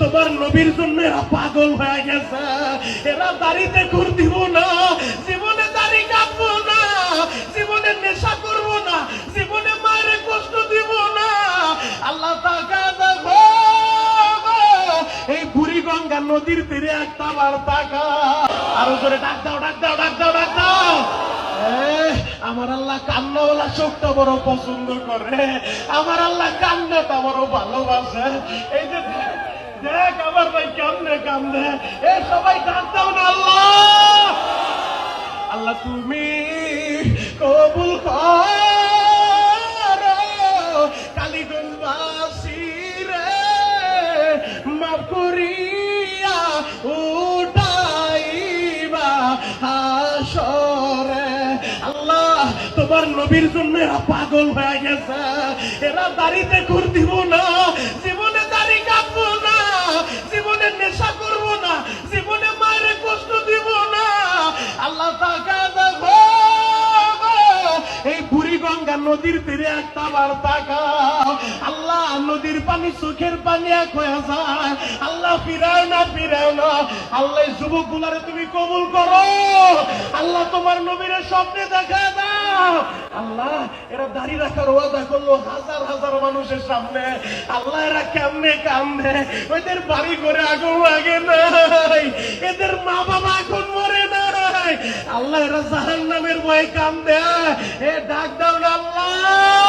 তোমার নবীর জন্য এরা পাগল হয়ে গেছে। এরা দাড়িতে খুর দিব না, জীবনে দাড়ি কাটবো না, জীবনে নেশা করব না, জীবনে মায়ের কষ্ট দিব না। আল্লাহ তাআলা দেখো এই বুড়িগঙ্গা নদীর তীরে একটা বার তাকা, আরো জোরে ডাক দাও, ডাক দাও, ডাক দাও, ডাক দাও। আমার আল্লাহ কান্নাওয়ালা চোখটা বড় পছন্দ করে, আমার আল্লাহ কান্নাটা বড় ভালোবাসে। এই যে দেখ আমার ভাই কান্দে কান্দে, এই সবাই ডাক দাও না আল্লাহ। আল্লাহ তুমি কবুল করো কালীগঞ্জবাসীরে মাফ করিয়া উঠাইবা হাসরে। আল্লাহ তোমার নবীর জন্য এরা পাগল হয়ে গেছে। এরা দাড়িতে খুর দিব না, জীবনে দাড়ি কাটবো না, জীবনে নেশা করব না, জীবনে মায়ের কষ্ট দিব না। আল্লাহ তাআলা দেখো এই বুড়িগঙ্গা নদীর তীরে একটা বার তাকাও। আল্লাহ নদীর পানি চোখের পানি এক হয়ে যায়। আল্লাহ ফিরাও না, ফিরাও না। আল্লাহ যুবক গুলারে তুমি কবুল করো। আল্লাহ তোমার নবীরে স্বপ্নে দেখা দাও। আল্লাহ এরা দাড়ি রাখার ওয়াদা করলো হাজার হাজার মানুষের সামনে। আল্লাহ এরা কেমনে কান্দে, ওদের বাড়ি করে আগুন লাগে নাই, এদের মা বাবা এখন মরে নাই। আল্লাহ এরা জাহান্নামের ভয়ে কান্দে। এ ডাক দাও না আল্লাহ।